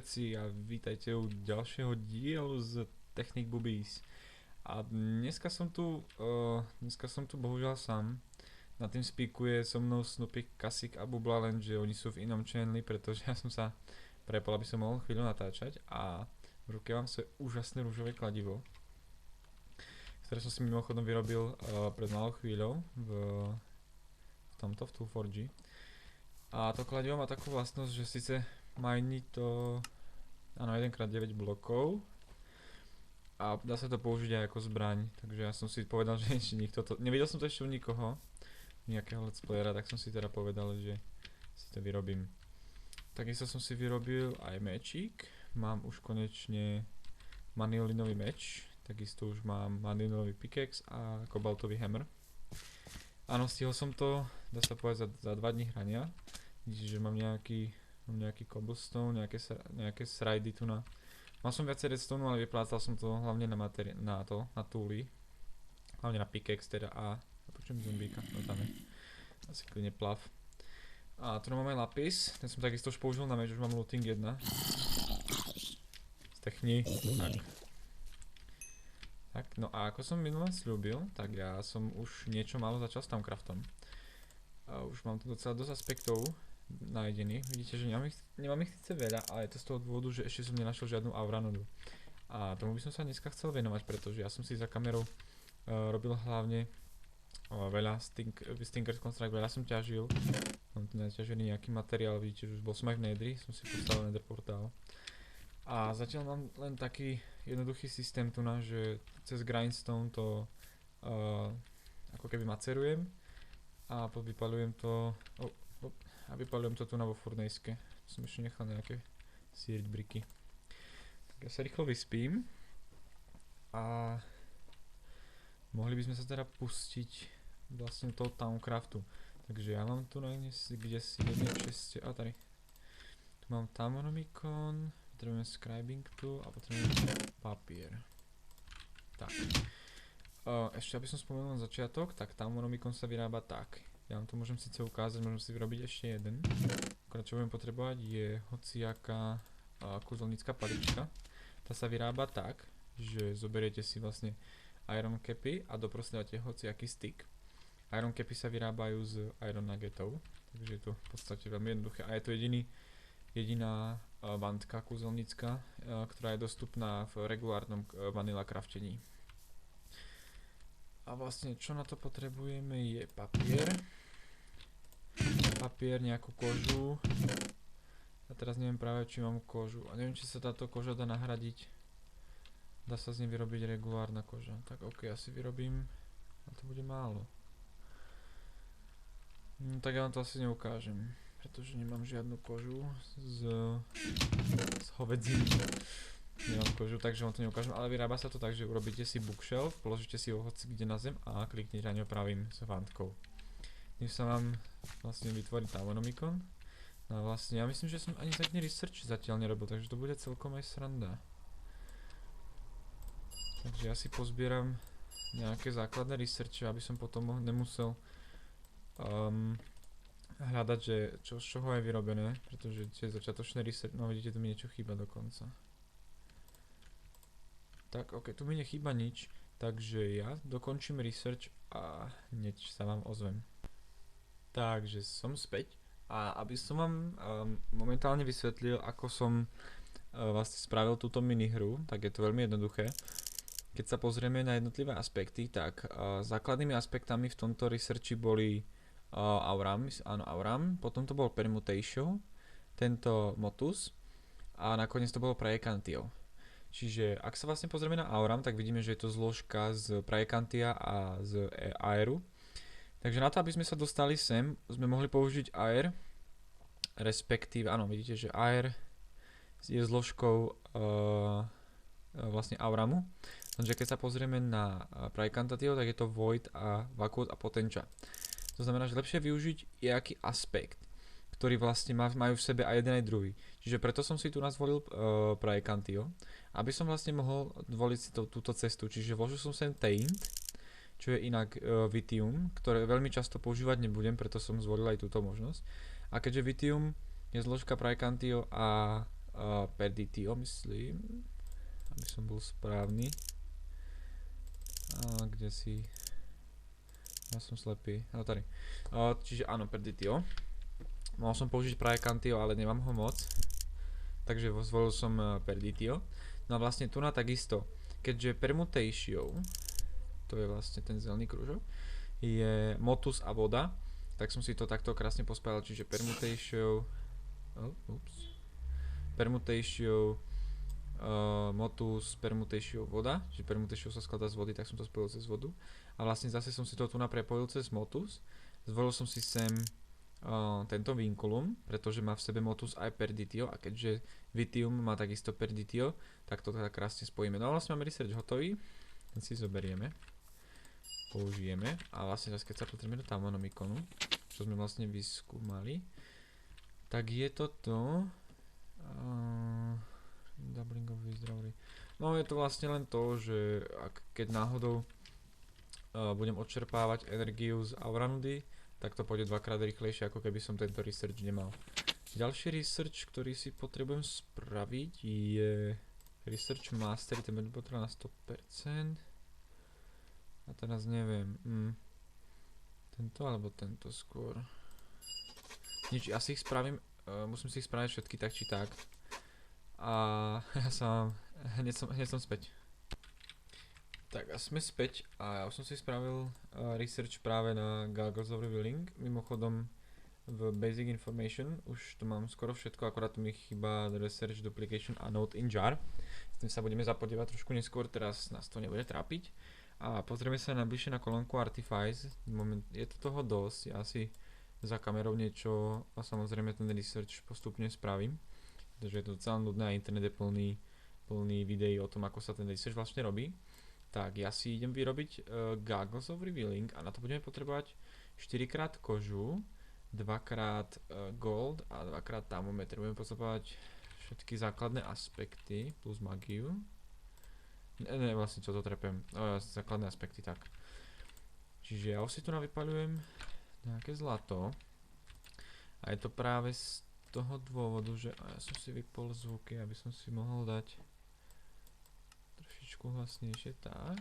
všetci a vítajte u ďalšieho dielu z Technic Boobies. A dneska som tu bohužiaľ sám. Na tým speakuje so mnou Snoopy, Kasik a Bubla, lenže oni sú v inom channeli, pretože ja som sa prepol, aby som mohol chvíľu natáčať a v ruke mám svoje úžasné rúžové kladivo, ktoré som si mimochodom vyrobil pred malou chvíľou v 2forge. A to kladivo má takú vlastnosť, že síce miny to, áno, 1x9 blokov a dá sa to použiť aj ako zbraň, takže ja som si povedal, že ešte nikto to, nevidel som to ešte u nikoho, nejakého let's playera, tak som si teda povedal, že si to vyrobím. Takisto som si vyrobil aj mečík, mám už konečne manilinový meč, takisto už mám manilinový pickaxe a kobaltový hammer. Áno, stihol som to, dá sa povedať, za 2 dní hrania. Vidíte, že mám nejaký cobblestone, nejaké srajdy tu na. Mal som viacej redstone, ale vyplácal som to hlavne na túly. Hlavne na pickaxe teda a počujem zombíka, no tam je. Asi kľudne plav. A tu máme lapis, ten som takisto už použil na meč, už mám looting 1. Stechni. Tak, no a ako som minule sľúbil, tak ja som už niečo málo začal s Thaumcraftom. Už mám tu docela dosť aspektov nájdených. Vidíte, že nemám ich síce veľa, ale je to z toho dôvodu, že ešte som nenašiel žiadnu auranodu. A tomu by som sa dneska chcel venovať, pretože ja som si za kamerou robil hlavne veľa Stinkers Construct, veľa som ťažil. Mám tu naťažený nejaký materiál, vidíte, že už bol som aj v Nether, som si postavil Nether portál. A zatiaľ mám len taký jednoduchý systém tu na, že cez grindstone to ako keby macerujem a vypaľujem to tu na vo furnejske. Som ešte nechal nejaké síriť briky. Tak ja sa rýchlo vyspím a mohli by sme sa teda pustiť vlastne toho Thaumcraftu. Takže ja mám tu kde si jedné česte, a tady. Tu mám Thaumronomicon, potrebujeme scribing tu a potrebujeme papier. Tak. Ešte aby som spomenul na začiatok, tak Thaumronomicon sa vyrába tak. Ja vám to môžem síce ukázať, môžem si vyrobiť ešte jeden. Akorát čo budem potrebovať je hociaká kúzelnícka palička. Tá sa vyrába tak, že zoberiete si vlastne iron capy a doprostred dáte hociaký stick. Iron capy sa vyrábajú z iron nuggetov, takže je to v podstate veľmi jednoduché a je to jediná vantka kúzelnícka, ktorá je dostupná v regulárnom vanilla craftení. A vlastne čo na to potrebujeme je papier, nejakú kožu. Ja teraz neviem práve či mám kožu a neviem či sa táto koža dá nahradiť. Dá sa z nej vyrobiť regulárna koža. Tak ok, ja si vyrobím, a to bude málo. No tak ja vám to asi neukážem, pretože nemám žiadnu kožu z hovedziny. Nemám kožu, takže vám to neukážem, ale vyrába sa to tak, že urobíte si bookshelf, položíte si ho hoci kde na zem a kliknete na ňo pravým s vantkou. Tým sa vám vlastne vytvorí Thaumronomicon. No a vlastne ja myslím, že som ani taký research zatiaľ nerobil, takže to bude celkom aj sranda. Takže ja si pozbieram nejaké základné researche, aby som potom nemusel hľadať, že z čoho je vyrobené, pretože tie začiatočné research, no vidíte, tu mi niečo chýba dokonca. Tak ok, tu mi nechýba nič, takže ja dokončím research a hneď sa vám ozvem. Takže som späť a aby som vám momentálne vysvetlil, ako som vlastne spravil túto minihru, tak je to veľmi jednoduché. Keď sa pozrieme na jednotlivé aspekty, tak základnými aspektami v tomto researchi boli Auram, potom to bol Permutation, tento Motus a nakoniec to bolo Praecantia. Čiže ak sa vlastne pozrieme na Auram, tak vidíme, že je to zložka z Praecantia a z Aeru. Takže na to, aby sme sa dostali sem, sme mohli použiť Aer, respektíve, áno, vidíte, že Aer je zložkou vlastne Auramu. Takže keď sa pozrieme na Praecantatio, tak je to Void a Vacuum a Potentia. To znamená, že lepšie využiť nejaký aspekt, ktorý vlastne majú v sebe aj jeden aj druhý. Čiže preto som si tu nazvolil Praecantio, aby som vlastne mohol zvoliť si túto cestu. Čiže vložil som sem Taint, čo je inak Vithium, ktoré veľmi často používať nebudem, preto som zvolil aj túto možnosť. A keďže Vithium je zložka Praecantio a Perditio, myslím. Aby som bol správny. Kde si... Ja som slepý. Tady. Čiže áno, Perditio. Mohol som použiť práve Cantio, ale nemám ho moc. Takže zvolil som Perditio. No a vlastne tu na takisto, keďže Permutatio, to je vlastne ten zelený kružok, je Motus a voda, tak som si to takto krásne pospájal, čiže Permutatio, Permutatio, Motus, Permutatio, voda, čiže Permutatio sa skladá z vody, tak som to spojil cez vodu. A vlastne zase som si to tu naprepojil cez Motus. Zvolil som si sem tento vinculum, pretože má v sebe Motus aj Perditio a keďže Vitium má takisto Perditio, tak to tak krásne spojíme. No a vlastne máme research hotový, ten si zoberieme, použijeme a vlastne zase keď sa potrebujeme do Tamonomikonu, čo sme vlastne vyskúmali, tak je toto doubling of withdrawal. No je to vlastne len to, že keď náhodou budem odčerpávať energiu z Auranudy, tak to pôjde dvakrát rýchlejšie, ako keby som tento research nemal. Ďalší research, ktorý si potrebujem spraviť, je Research Mastery, ten bude potrebovať na 100%. A teraz neviem, tento alebo tento skôr. Nič, ja si ich spravím, musím si ich spraviť všetky tak či tak. A ja som, hneď som späť. Tak a sme späť a ja už som si spravil research práve na Goggles of Revealing. Mimochodom v Basic Information už to mám skoro všetko, akorát tu mi chýba Research Duplication a Note in Jar. S tým sa budeme zapodievať trošku neskôr, teraz nás to nebude trápiť. A pozrieme sa najbližšie na kolónku Artifice. Je to toho dosť, ja si za kamerou niečo a samozrejme ten research postupne spravím. Takže je to docela nudné a internet je plný videí o tom, ako sa ten research vlastne robí. Tak, ja si idem vyrobiť Goggles of Revealing a na to budeme potrebovať 4x kožu, 2x gold a 2x thermometer. Budeme potrebovať všetky základné aspekty plus magiu. Ne, vlastne čo to trepem. Základné aspekty, tak. Čiže ja už si tu navypaľujem nejaké zlato. A je to práve z toho dôvodu, že ja som si vypol zvuky, aby som si mohol dať trošičku hlasnejšie, tak.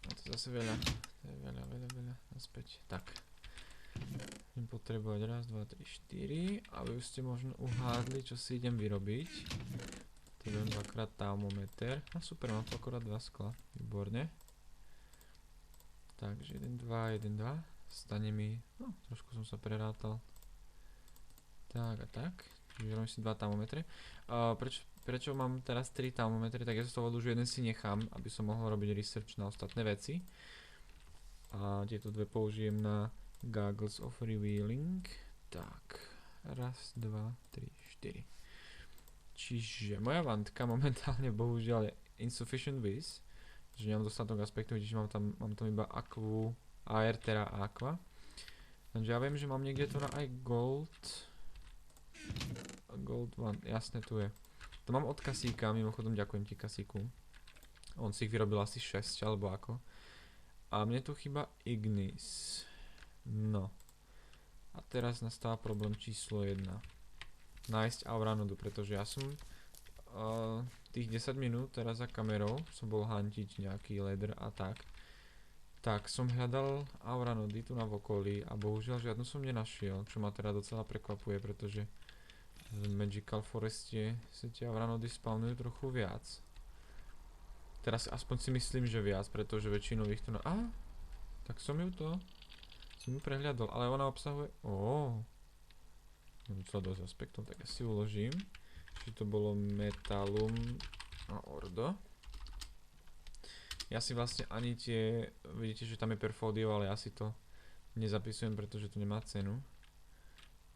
A to zase veľa, to je veľa, naspäť, tak. Budem potrebovať raz, 2, 3, 4, aby už ste možno uhádli, čo si idem vyrobiť. Potrebujem 2x thermometer, a super, mám tu akorát 2 skla, výborne. Takže 1, 2, 1, 2, stane mi, no trošku som sa prerátal. Tak a tak, čiže robím si 2 thermometre. Prečo mám teraz 3 thermometre, tak ja z toho že jeden si nechám, aby som mohol robiť research na ostatné veci. A tieto dve použijem na Goggles of Revealing. Tak, raz, 2, 3, 4. Čiže moja vantka momentálne bohužiaľ je insufficient with, že nemám dostatok aspektov, vidíš, mám tam iba aquu, air, teda aqua. Takže ja viem, že mám niekde to na aj gold. Gold one, jasné, tu je. To mám od Kasíka, mimochodom ďakujem ti Kasíku. On si ich vyrobil asi 6 alebo ako. A mne tu chýba Ignis. No. A teraz nastáva problém číslo 1. Nájsť Auranudu, pretože ja som tých 10 minút teraz za kamerou som bol hantiť nejaký ladder a tak. Tak som hľadal Auranudy tu na v okolí a bohužiaľ žiadnu som nenašiel, čo ma teda docela prekvapuje, pretože v Magical Foreste sa tie Auranudy spawnujú trochu viac. Teraz aspoň si myslím, že viac, pretože väčšinou ich tu tak som ju prehľadol, ale ona obsahuje, docela dosť aspektov, tak ja si uložím. Čiže to bolo Metallum a Ordo. Ja si vlastne ani vidíte, že tam je Perfodio, ale ja si to nezapisujem, pretože to nemá cenu.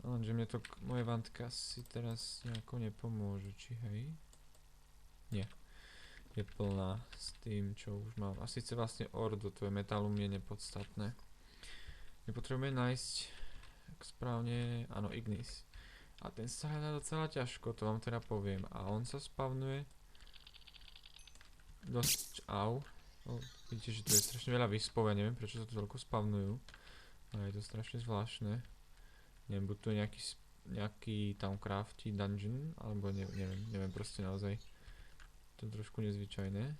Lenže mne to moje vantka si teraz nejako nepomôže, či hej? Nie. Je plná s tým, čo už mám. A síce vlastne Ordo, to je Metallum, je nepodstatné. Nepotrebujeme nájsť správne, áno, Ignis. A ten sa hľadá docela ťažko, to vám teda poviem. A on sa spavnuje dosť, vidíte, že tu je strašne veľa výspov, ja neviem prečo sa tu toľko spavnujú. Ale je to strašne zvláštne. Neviem, buď tu je nejaký nejaký tam crafty dungeon, alebo neviem proste naozaj. To je trošku nezvyčajné.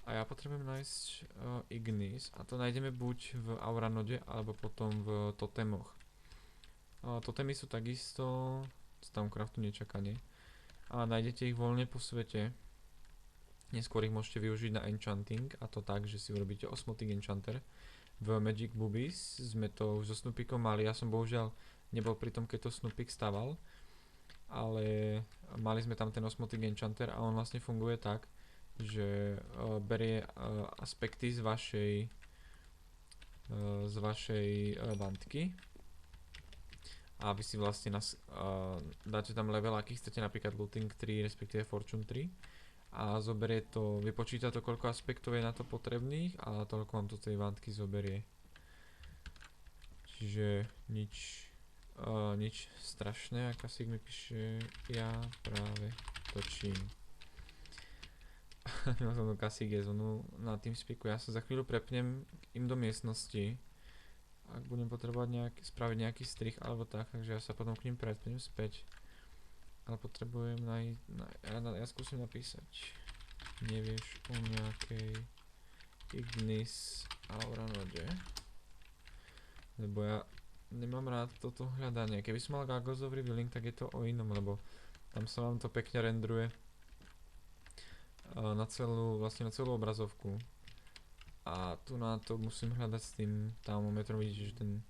A ja potrebujem nájsť Ignis a to nájdeme buď v Auranode, alebo potom v totémoch. Totémy sú takisto tam craftu nečakanie. A nájdete ich voľne po svete. Neskôr ich môžete využiť na enchanting, a to tak, že si urobíte osmotic enchanter. V Magic Boobies sme to už so Snoopykom mali, ja som bohužiaľ nebol pri tom, keď to Snoopyk staval, ale mali sme tam ten osmotic enchanter a on vlastne funguje tak, že berie aspekty z vašej bandky a vy si vlastne dáte tam level, aký chcete, napríklad looting 3, respektíve fortune 3 a zoberie to, vypočíta to, koľko aspektov je na to potrebných a toľko vám to tej bandky zoberie. Čiže nič strašné, aká si mi píše, ja práve točím. Mimochodom Kasík je zónu na TeamSpeaku, ja sa za chvíľu prepnem im do miestnosti. Ak budem potrebovať spraviť nejaký strih alebo tak, takže ja sa potom k ním prepnem späť. Ale potrebujem ja skúsim napísať. Nevieš o nejakej Ignis Auranode? Lebo ja nemám rád toto hľadanie. Keby som mal Goggles of Revealing, tak je to o inom, lebo tam sa vám to pekne rendruje na celú obrazovku. A tu na to musím hľadať s tým thermometrom, vidíte, že ten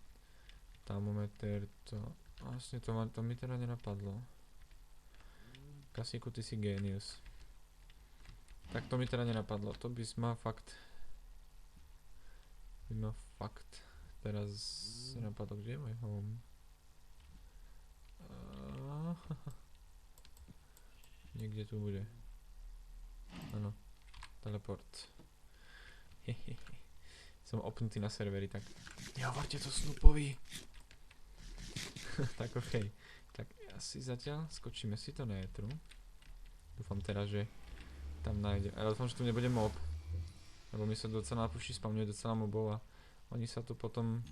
thermometer to... Vlastne to mi teda nenapadlo. Kasíku, ty si génius. Tak to mi teda nenapadlo, to by ma fakt... teraz napadlo, kde je môj home? Niekde tu bude. Áno, teleport. Som opnutý na serveri, tak nehovorte to Snoopovi. Tak okej. Tak asi zatiaľ skočíme si to na étru. Dúfam teda, že tam nájde. Ja dúfam, že tu nebude mob. Lebo mi sa docela na puši spamňuje docela mobov a oni sa tu potom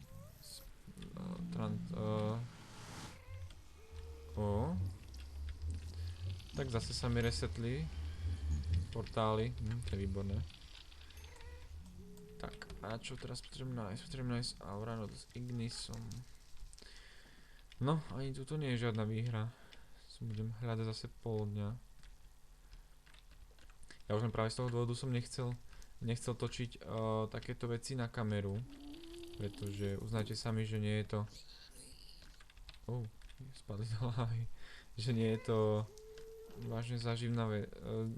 tak zase sa mi resetli portály, to je výborné. Tak, a čo teraz potrebujem nájsť? Potrebujem nájsť Auranode s Ignisom. No, ani tuto nie je žiadna výhra. Budem hľadať zase pol dňa. Ja už len práve z toho dôvodu som nechcel točiť takéto veci na kameru. Pretože uznajte sami, že nie je to... spadli do hlavy. Že nie je to vážne záživná vec.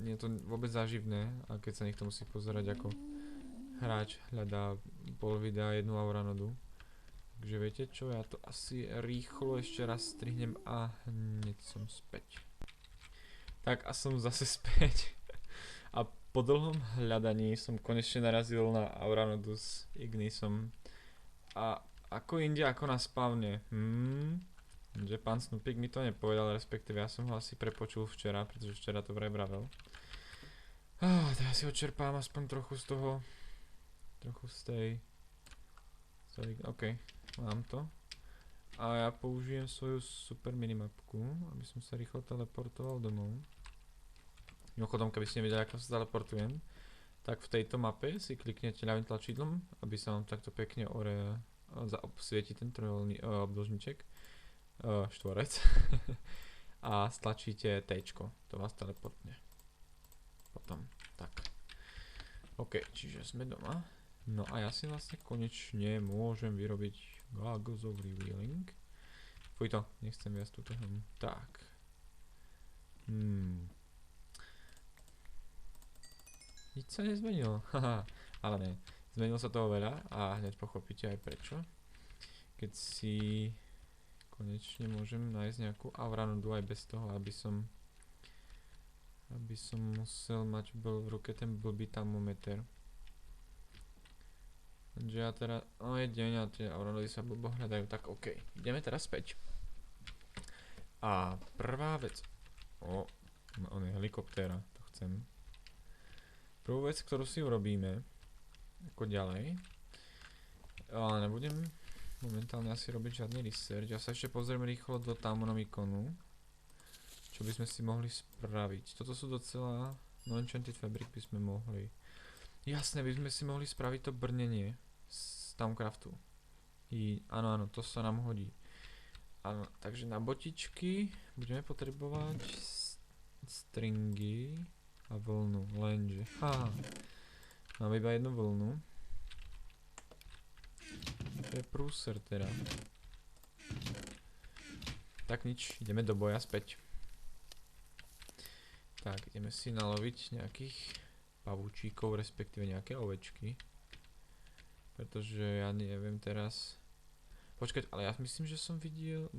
Nie je to vôbec záživné, a keď sa niekto musí pozerať ako hráč hľadá pol videa jednu Auranodu. Takže viete čo, ja to asi rýchlo ešte raz strihnem a hneď som späť. Tak a som zase späť. A po dlhom hľadaní som konečne narazil na Auranodu s Ignisom. A ako inde, ako na spavne. Že pán Snoopyk mi to nepovedal, respektíve ja som ho asi prepočul včera, pretože včera to vraj vravel. Teraz si odčerpám aspoň trochu z toho. Trochu z tej... OK, mám to. A ja použijem svoju super minimapku, aby som sa rýchlo teleportoval domov. Mimochodom, keby ste nevedeli, ako sa teleportujem, tak v tejto mape si kliknete ľavým tlačidlom, aby sa vám takto pekne obsvieti ten trojholný obdĺžniček, štvorec. A stlačíte T, to vás teleportne. Potom, tak. OK, čiže sme doma. No a ja si vlastne konečne môžem vyrobiť Goggles of Revealing. Fuj to, nechcem viac túto hru. Tak. Nič sa nezmenilo, haha, ale ne. Zmenilo sa toho veľa a hneď pochopíte aj prečo. Keď si konečne môžem nájsť nejakú Auranodu aj bez toho, aby som musel mať v ruke ten blbý thermometer. Takže ja teraz, je deň a tie Auranody sa blbo hľadajú, tak OK, ideme teraz späť. A prvá vec, on je helikoptéra, to chcem. Prvú vec, ktorú si urobíme, ako ďalej, ale nebudem momentálne asi robiť žiadny research. Ja sa ešte pozriem rýchlo do Tamnomikonu. Čo by sme si mohli spraviť. Toto sú docela... No Enchanted Fabric by sme mohli. Jasné, by sme si mohli spraviť to brnenie z Tamcraftu. Áno, áno, to sa nám hodí. Áno, takže na botičky budeme potrebovať stringy a vlnu, lenže... Máme iba jednu vlnu. To je prúser teda. Tak nič, ideme do boja späť. Tak, ideme si naloviť nejakých pavúčíkov, respektíve nejaké ovečky. Pretože ja neviem teraz... Počkať, ale ja myslím, že som videl...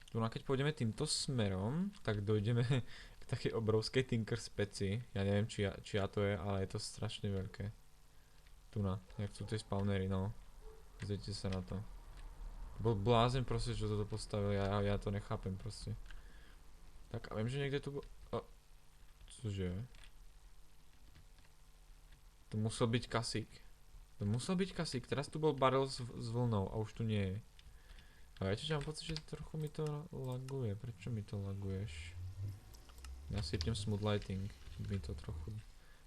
Tu keď pôjdeme týmto smerom, tak dojdeme k takej obrovskej Tinker Speci. Ja neviem, čia to je, ale je to strašne veľké. Jak sú tie spawnery, no. Pozrite sa na to. Bol blázen proste, čo toto postavil, ja to nechápem proste. Tak a viem, že niekde tu bol... Cože? To musel byť kasík. Teraz tu bol barrel s vlnou a už tu nie je. A viete, že mám pocit, že trochu mi to laguje. Prečo mi to laguješ? Ja sypnem smooth lighting. Mi to trochu...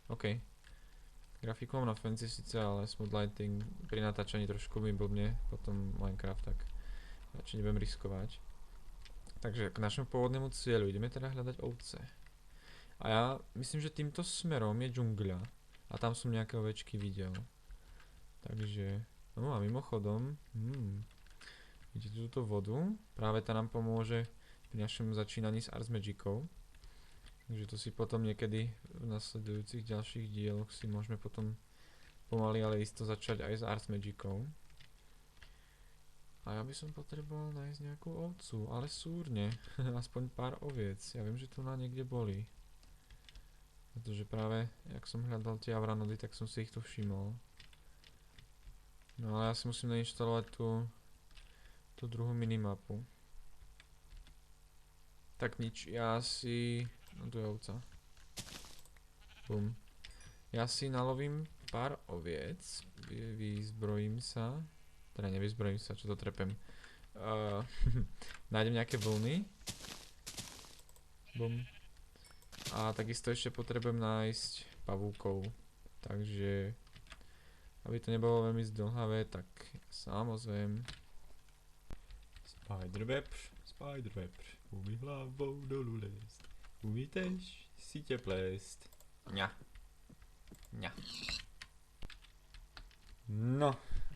OK. Grafiku mám na fancy síce, ale smooth lighting pri natáčaní trošku mi blbne potom Minecraft, tak radšej nebudem riskovať. Takže k našemu pôvodnému cieľu ideme teda hľadať ovce. A ja myslím, že týmto smerom je džungľa. A tam som nejaké ovečky videl. Takže... No a mimochodom... Vidíte túto vodu? Práve tá nám pomôže pri našom začínaní s Ars Magicou. Takže to si potom niekedy v nasledujúcich ďalších dieloch si môžeme potom pomaly, ale isto začať aj s Ars Magicou. A ja by som potreboval nájsť nejakú ovcu, ale súrne, aspoň pár oviec. Ja viem, že tu na niekde boli. Pretože práve, jak som hľadal tie avranody, tak som si ich tu všimol. No ale ja si musím nainštalovať tú druhú minimapu. Tak nič, ja si... No tu je ovca. Bum. Ja si nalovím pár oviec, vyzbrojím sa. Teda nevyzbrojím sa, čo to trepem. Nájdem nejaké vlny. Bum. A takisto ešte potrebujem nájsť pavúkov. Takže, aby to nebolo veľmi zdĺhavé, tak samozrejme. Spiderweb, umí hlavou dolu lést. Umí tež sítě plést. Ňa. No.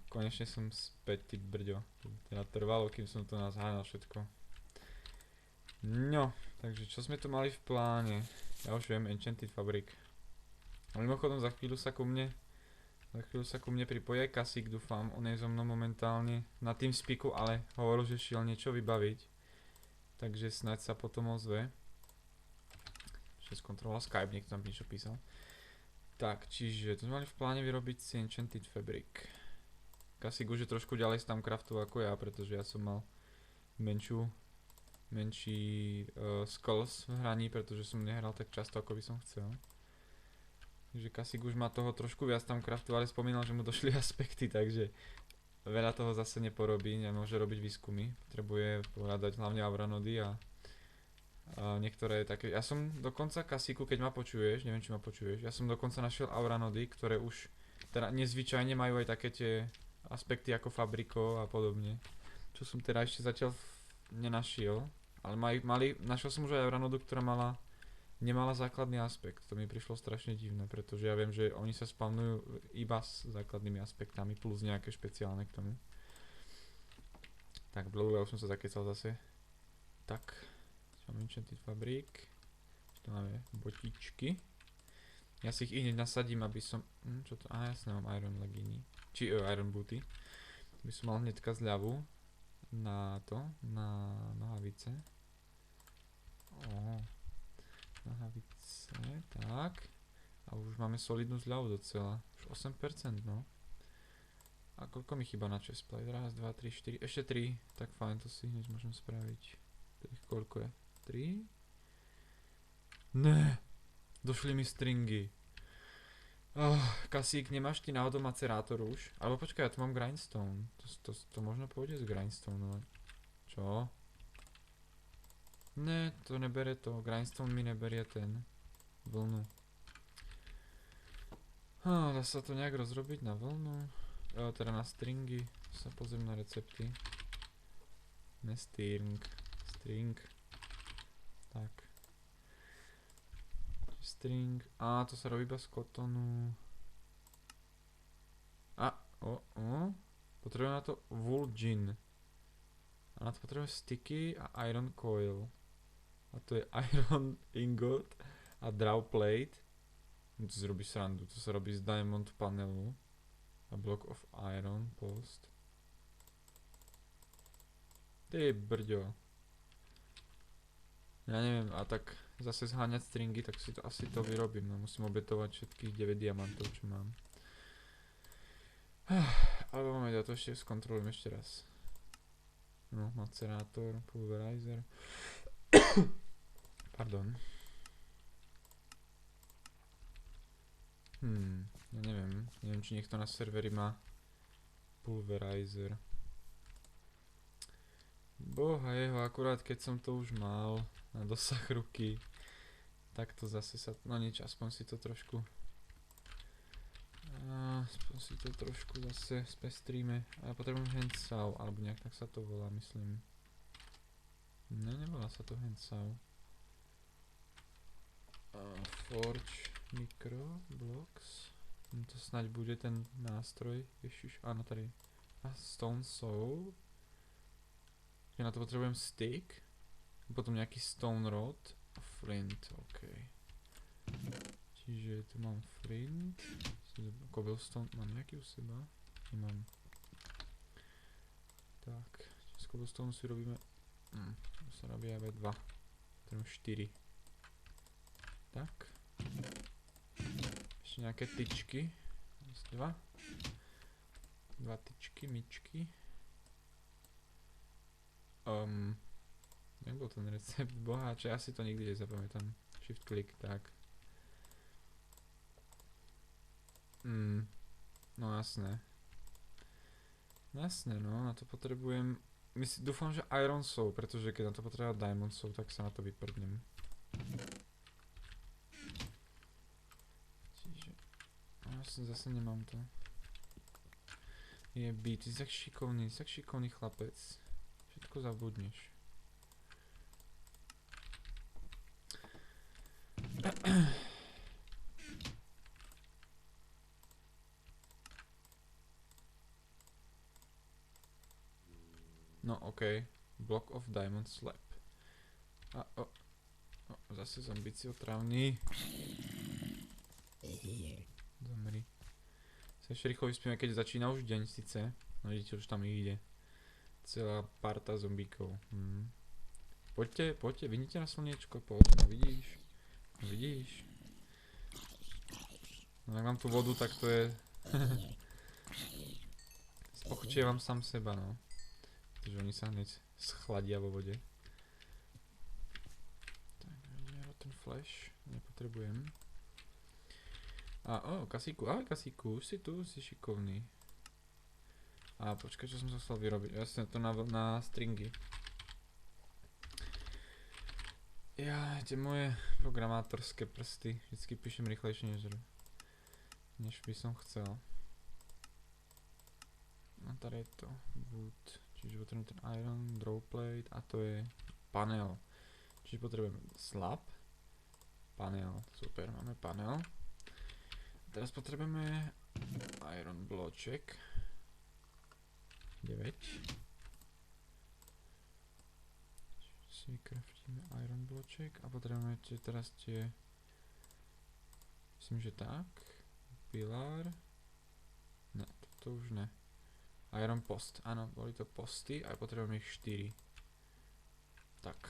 Konečne som späť, ty brďo. Teda trvalo, kým som to nazháňal všetko. No, takže čo sme tu mali v pláne? Ja už viem, Enchanted Fabric. A mimochodom za chvíľu sa ku mne pripojí aj kasík, dúfam. On je so mnou momentálne na TeamSpeaku, ale hovoril, že šiel niečo vybaviť. Takže snáď sa potom ozve. Ešte skontroloval Skype, niekto tam niečo písal. Tak, čiže tu sme mali v pláne vyrobiť si Enchanted Fabric. Kasík už je trošku ďalej z Tamcraftu ako ja, pretože ja som mal menší skills v hraní, pretože som nehral tak často, ako by som chcel. Takže Kasík už má toho trošku viac Tamcraftu, ale spomínal, že mu došli aspekty, takže veľa toho zase neporobí, nemôže robiť výskumy. Potrebuje pohľadať hlavne avranody a niektoré také... Ja som dokonca Kasíku, keď ma počuješ, neviem či ma počuješ, ja som dokonca našiel avranody, ktoré už teda nezvyčajne majú aj také tie aspekty ako Fabriko a podobne. Čo som teda ešte zatiaľ nenašiel, ale našiel som už aj avranodu, ktorá nemala základný aspekt. To mi prišlo strašne divné, pretože ja viem, že oni sa spawnujú iba s základnými aspektami plus nejaké špeciálne k tomu. Tak, už som sa zakecal zase. Tak, máme Enchanted Fabric. Tu máme botičky. Ja si ich hneď nasadím, aby som... čo to? Jasne, mám Iron legíny. Či Iron booty. By som mal hnedka zľavu na nohavice. Nohavice, tak. A už máme solidnú zľavu docela. Už 8%, no. A koľko mi chýba na chestplate? 1, 2, 3, 4, ešte 3. Tak fajn, to si hneď môžem spraviť. Koľko je? 3? Ne! Došli mi stringy. Kasík, nemáš ty náhodou macerátor už? Alebo počkaj, ja tu mám grindstone. To možno pôjde z grindstone, ale... Čo? Ne, to nebere to. Grindstone mi neberie ten... vlnu. Dá sa to nejak rozrobiť na vlnu? Teda na stringy. Sa pozriem na recepty. Ne string. String. Tak. String. To sa robí iba z kotonu. Potrebujem na to wool gin. A na to potrebujem sticky a iron coil. A to je iron ingot a draw plate. To si robí srandu, to sa robí z diamond panelu. A block of iron post. Ty brďo. Ja neviem, a tak zase zháňať stringy, tak si to asi to vyrobím. No musím obetovať všetkých 9 diamantov, čo mám. Alebo máme to ešte skontrolujem ešte raz. No, macerátor, pulverizer. Pardon. Ja neviem či niekto na serveri má pulverizer. Boha jeho, akurát keď som to už mal na dosah ruky, tak to zase sa, no nič, aspoň si to trošku zase spestríme. A ja potrebujem handsaw, alebo nejak tak sa to volá, myslím. Ne, nevolá sa to handsaw. Forge micro blocks. To snaď bude ten nástroj. Ježiš, áno, tady. Stone saw. Ja na to potrebujem stick. Potom nejaký stone rod. A flint, ok. Čiže tu mám flint. Cobblestone, mám nejaký u seba? Nemám. Tak, z cobblestone si robíme... To sa robí aj 2. Potrebujem 4. Tak. Ešte nejaké tyčky. 2 tyčky, myčky. Nebol ten recept boháče, ja si to nikdy nezapamätám. Shift click, tak. No jasné. Jasné, no, na to potrebujem... Dúfam, že iron saw, pretože keď na to potrebujem diamond saw, tak sa na to vyprdnem. Čiže... Zase nemám to. Ty si tak šikovný chlapec. Všetko zabudneš. No okej. Block of diamond slab. Zase zombíci otravní. Zomri. Sa ešte rýchlo vyspíme, keď začína už deň síce. No vidíte, už tam ich ide. Celá parta zombíkov. Poďte, vidíte na slniečko, poď, no vidíš. No ak mám tú vodu, tak to je... Spochčievam sám seba, no. Pretože oni sa hneď schladia vo vode. Tak, ten flash, nepotrebujem. Kasíku, ahoj Kasíku, už si tu, si šikovný. Počkaj, čo som sa chcel vyrobiť, jasne to na stringy. Tie moje programátorské prsty, vždycky píšem rýchlejšie než by som chcel. No tady je to wood, čiže potrebujem ten iron, draw plate a to je panel. Čiže potrebujem slab, panel, super, máme panel. Teraz potrebujeme iron bloček. 9. Si vykraftíme iron bloček a potrebujeme teraz tie... Myslím, že tak. Pilar. Ne, to už ne. Iron post, áno, boli to posty a potrebujeme ich 4. Tak.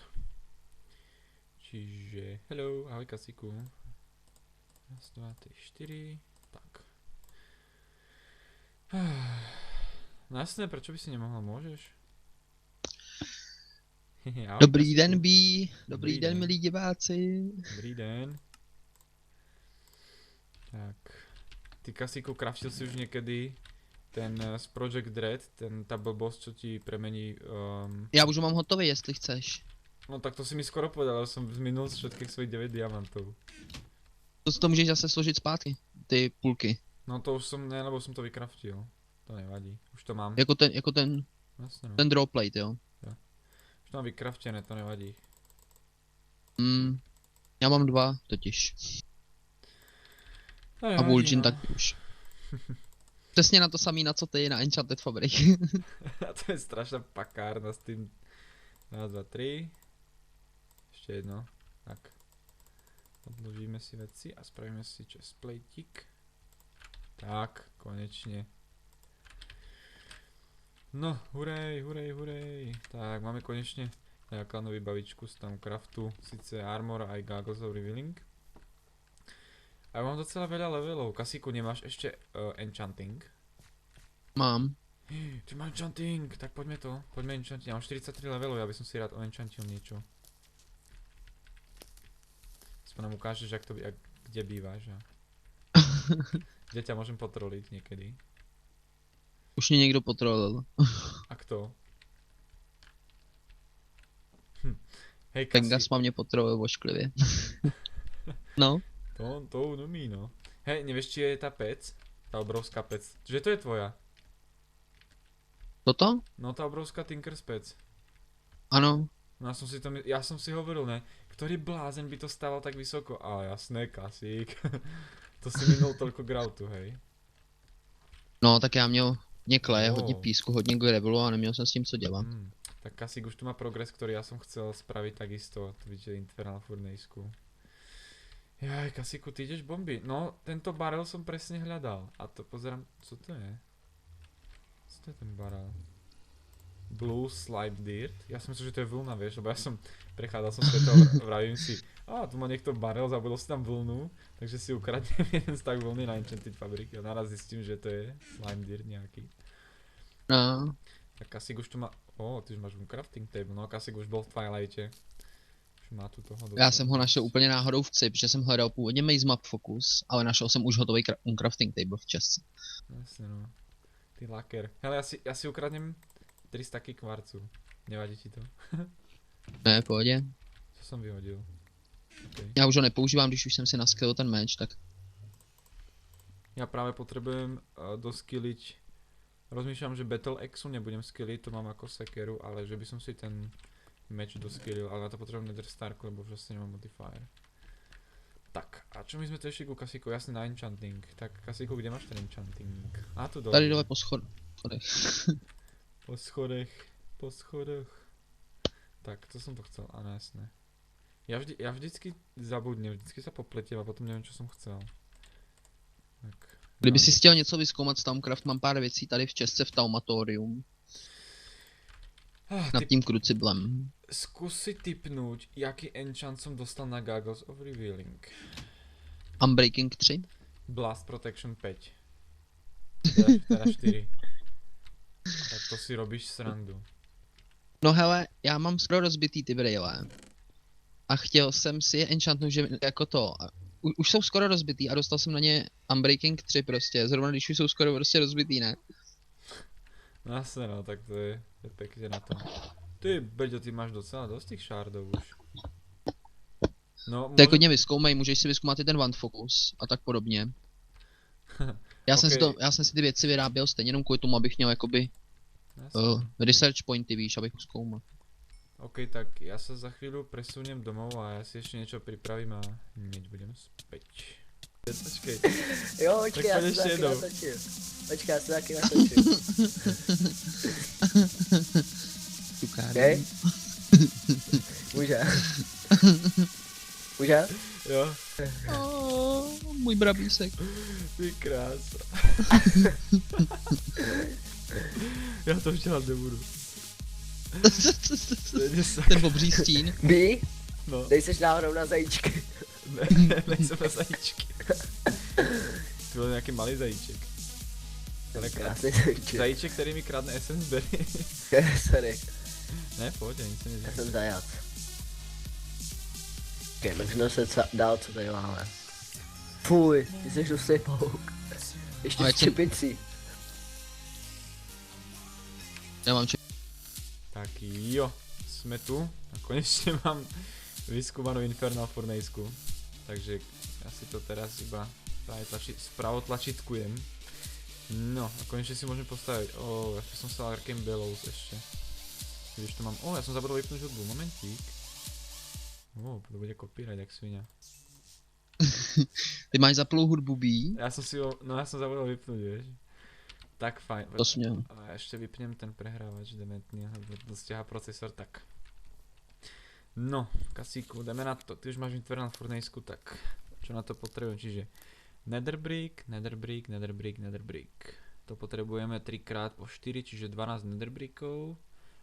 Čiže, hello, ahoj Kasíku. 1, 2, 3, 4, tak. No jasné, prečo by si nemohol, môžeš? Ahoj, Dobrý Kasíku. den, Bí. Dobrý den, milí diváci. Dobrý den. Tak. Ty Kasíku, craftil si už niekedy ten z Project Red, tá blbosť, čo ti premení... Já už ho mám hotový, jestli chceš. No tak to si mi skoro povedal, ale som zminul z všetkých svojich 9 diamantov. To můžeš zase složit zpátky, ty půlky. No to už som, ne, lebo som to vykraftil. To nevadí, už to mám. Jako ten Jasne, no. ten draw plate, jo. Už to mám vykraftené, to nevadí. Já mám 2 totiž. To A nevadí, Vulgin no. taky už. Přesně na to samý, na co ty, na Enchanted Fabric. A to je strašná pakárna s tým. 1, 2, 3. Ešte jedno. Tak. Odložíme si veci a spravíme si chestplateík. Tak, konečne. No, hurej, hurej, hurej. Tak, máme konečne základnú vybavičku z tam craftu. Sice armor aj goggles of revealing. A mám docela veľa levelov. Kasíku, nemáš ešte enchanting? Mám. Ty má enchanting, tak poďme to. Poďme enchanting. Ja mám 43 levelov, ja by som si rád oenchantil niečo. Aspoň nám ukážeš, kde bývaš a... Kde ťa môžem potroliť niekedy. Už mě někdo potrolil. A kto? Hej, Kasi. Pengas má mě potrolil vošklivě. No. To umí, no. Hej, nevieš, či je tá pec? Tá obrovská pec. Že to je tvoja? Toto? No, tá obrovská Tinker's pec. Ano. No ja som si hovoril, ne? Ktorý blázen by to stával tak vysoko? A jasné, Kasík. To si minul toľko groutu, hej. No, tak já měl hodně kleje, Oh. hodně písku, hodně gravelu a neměl jsem s tím co dělat. Tak Kasík už tu má progres, ktorý ja som chcel spraviť takisto. To vidíte Infernal Furnaceku. Jaj, Kasíku, ty ideš bomby. No, tento barel som presne hľadal. A to pozerám, co to je? Co to je ten barel? Blue Slime Dirt? Ja som myslel, že to je vlna, vieš, lebo ja som prechádzal som sveto a vravím si, tu má niekto barel, zabudol si tam vlnu, takže si ukradnem jeden stack vlny na Enchanted Fabric a naraz zistím, že to je Slime Dirt nejaký. No. Tak Kasík už tu má, ty už máš crafting table, no Kasík už bol v Twilighte. Už má tu toho docela. Já jsem ho našel úplně náhodou v CIP, protože jsem hledal původně Maze Map Focus, ale našel jsem už hotový crafting table v Česku. Jasne, no. Ty laker. Hele, ja si ukradnem 3 staky kvarcu. Nevadí ti to? Ne, v pohodě. Co som vyhodil? Okay. Já už ho nepoužívám, když už jsem si naskillil ten meč, tak... Ja práve potrebujem doskilliť. Rozmýšľam, že Battle Axu nebudem skilliť, to mám ako sekeru, ale že by som si ten meč doskillil, ale na to potrebujem Nether Starku, lebo už vlastne nemám modifier. Tak, a čo my sme to ešte ku Kasíku? Jasne na enchanting. Tak Kasíku, kde máš ten enchanting? Tu dole. Tady dole po schodech. Po schodoch. Tak, to som to chcel, áno jasné. Ja vždycky zabudnem, vždycky sa popletiem a potom neviem, čo som chcel. Tak. Kdyby si chtěl něco vyzkoumat z Thaumcraft, mám pár věcí tady v Česku v Thaumatorium. Nad tím kruciblem. Skús si tipnúť, jaký enchant som dostal na Goggles of Revealing. Unbreaking 3. Blast Protection 5. Teda 4. Tak to si robíš srandu. No hele, já mám skoro rozbitý ty brejle. A chtěl jsem si je enchantnout, že jako to. Už jsou skoro rozbitý a dostal jsem na ně Unbreaking 3 prostě, zrovna když už jsou skoro prostě rozbitý, ne? Jasne no, tak to je pekne na to. Ty, Beďo, ty máš docela dosť tých shardov už. No, Tak hodně vyzkoumej, můžeš si vyzkoumat i ten Wand Focus a tak podobně. Já jsem si ty věci vyráběl stejně jenom kvůli tomu, abych měl jakoby research pointy, víš, abych zkoumal. OK, tak ja sa za chvíľu presuniem domov a ja si ešte niečo pripravím a hneď budem späť. Počkej. Jo, počkej, já se taky natočím. Počkej, já se taky natočím. Okej? Může? Může? Jo. Můj brabísek. Ty krása. Já to už dělat nebudu. Ten obří stín. Bí? No. Dej seš náhodou na zajíčky. Ne, nejsem na zajíčky. To byl nějaký malý zajíček. Krásný zajíček. Zajíček, který mi kradne essence berry. Sorry. Ne, pojď, nic se Já neděje. jsem zajac. Ok, můžeme se dál, co tady máme. Fuj, ty jsi dusej pouk. Ještě Ale s čepicí. Já mám Tak jo, jsme tu a konečně mám vyskúmanú Infernal Furnaceku. Takže ja si to teraz iba spravo tlačítkujem. No a konečne si môžem postaviť. Ešte som stal Arcane Bellows ešte. Když to mám, ja som zabudol vypnúť hudbu, momentík. To bude copyright jak svinia. Ty máš zaplou hudbu bí? Ja som zabudol vypnúť, vieš. Tak fajn. To směl. A ešte vypnem ten prehrávač dementný, lebo dosťaha procesor, tak. No, kasíku, jdeme na to. Ty už máš Infernal Furnaceku, tak čo na to potrebujem, čiže Netherbrick. To potrebujeme 3x po 4, čiže 12 Netherbrickov.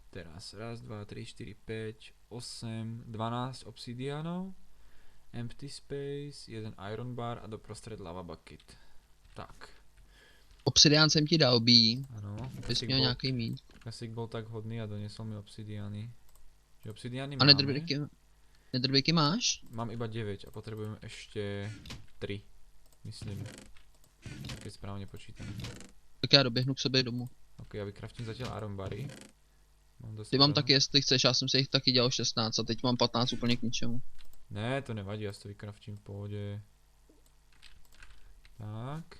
Teraz 1, 2, 3, 4, 5, 8, 12 obsidianov. Empty space, 1 iron bar a doprostred lava bucket. Tak. Obsidián jsem ti dal bí. Ano. Bys měl nějaký mít. Kasík bol tak hodný a donesol mi obsidiany. Že obsidiany A máme. netherbricky máš? Mám iba 9 a potrebujem ešte 3. Myslím. Keď správne počítam. Tak já doběhnu k sobě domů. Ok, ja vykraftím zatiaľ iron bary. Ty mám taky, jestli chceš, já jsem si jich taky dělal 16 a teď mám 15 úplně k ničemu. Ne, to nevadí, ja si to vykraftím v pohode. Tak.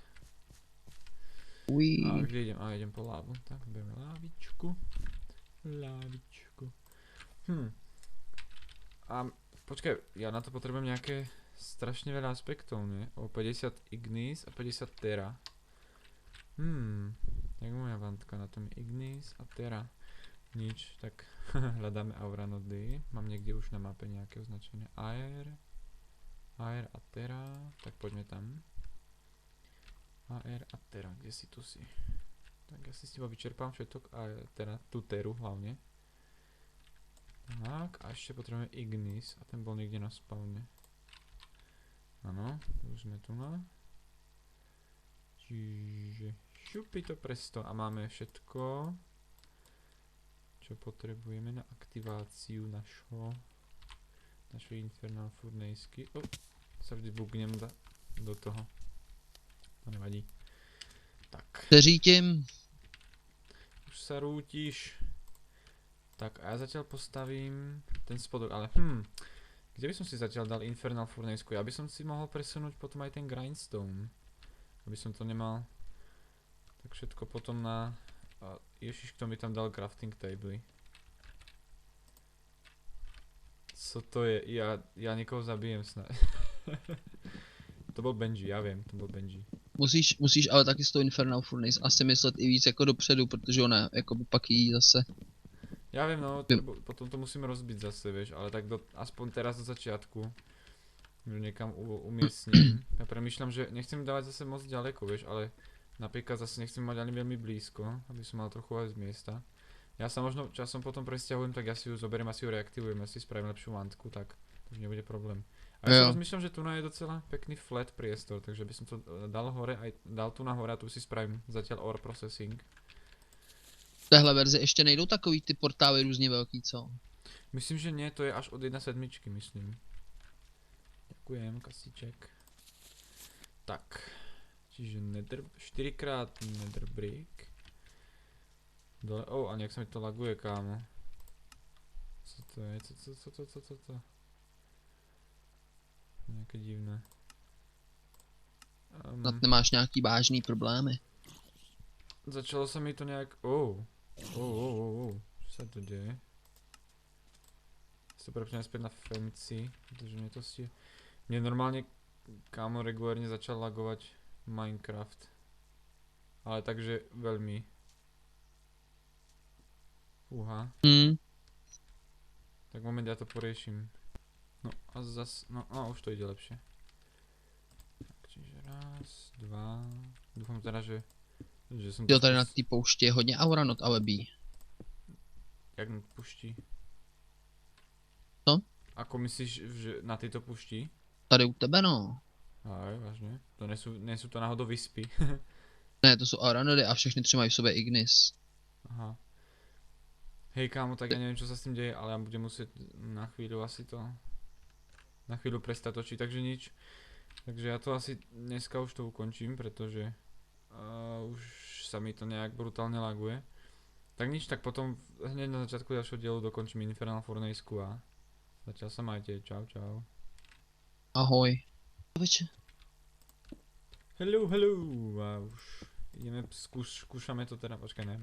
Ují. A kde idem? Idem po lávu. Tak, bereme lávičku. A počkaj, ja na to potrebujem nejaké strašne veľa aspektov, ne? 50 ignis a 50 tera. Jak moja vantka na tom ignis a tera. Nič, tak hľadáme aura nody. Mám niekde už na mape nejaké označenie. Air a tera. Tak poďme tam. Air a tera, kde si tu si? Tak ja si s teba vyčerpám všetok a teda tú teru hlavne. Tak, a ešte potrebujeme ignis a ten bol niekde na spawne. Áno, už sme tu na. Čiže šupi to presto a máme všetko, čo potrebujeme na aktiváciu našej Infernal Furnaceky. Sa vždy bugnem do toho. To nevadí. Tak. Řítím. Už sa rútiš. Tak a ja zatiaľ postavím ten spodok, ale kde by som si zatiaľ dal Infernal Furnaceku? Ja by som si mohol presunúť potom aj ten Grindstone. Aby som to nemal tak všetko potom na... Ježiš, kto mi tam dal crafting table. Co to je? Ja niekoho zabijem snad. To bol Benji, ja viem, to bol Benji. Musíš ale taky s tou Infernal Furnace asi myslet i víc jako dopředu, protože ona jako pak jí zase. Ja viem, no, potom to musíme rozbiť zase, vieš, ale tak aspoň teraz do začiatku. Že niekam umiestním. Ja premýšľam, že nechcem dávať zase moc ďaleko, vieš, ale napríklad zase nechcem mať ani veľmi blízko, aby som mal trochu aj z miesta. Ja sa možno časom potom presťahujem, tak ja si ju zoberiem, asi ju reaktivujem, ja si spravím lepšiu vantku, tak to už nebude problém. A ja si rozmýšľam, že tu je docela pekný flat priestor, takže by som to dal hore, aj dal tu nahore a tu si spravím zatiaľ ore processing. V téhle verzi ještě nejdou takový ty portály různě velký, co? Myslím, že nie, to je až od 1.7, myslím. Ďakujem, kasíček. Tak. Čiže 4x netherbrick. Dole, a nejak sa mi to laguje, kámo. Co to je? Co? Nejaké divné. Snad nemáš nějaký vážný problémy. Začalo sa mi to nejak... Čo sa to deje? Si to prepne späť na fancy, pretože mne to stie... Mne normálne, kámo, regulárne začal lagovať Minecraft. Ale takže veľmi. Fúha. Tak moment, ja to poriešim. No a zas... No a už to ide lepšie. Tak, čiže raz, dva... Dúfam teda, že som to... Jo, tady na té poušti je hodně auranot, ale bí. Jak na pušti? Co? Ako myslíš, že na tejto pušti? Tady u tebe, no. Aj, vážne? To nejsou to náhodou vyspy? Ne, to jsou auranody a všechny tři mají v sobě ignis. Aha. Hej kámo, tak ja neviem čo sa s tým deje, ale ja budem musieť na chvíľu asi to... Na chvíľu prestať točiť, takže nič. Takže ja to asi dneska už to ukončím, pretože... Už sa mi to nejak brutálne laguje. Tak nič, tak potom hneď na začiatku ďalšieho dielu dokončím Infernal Furnace a zatiaľ sa majte, čau čau. Ahoj. Veče. Hello, hello, a už ideme, skúšame to teda, počkaj ne,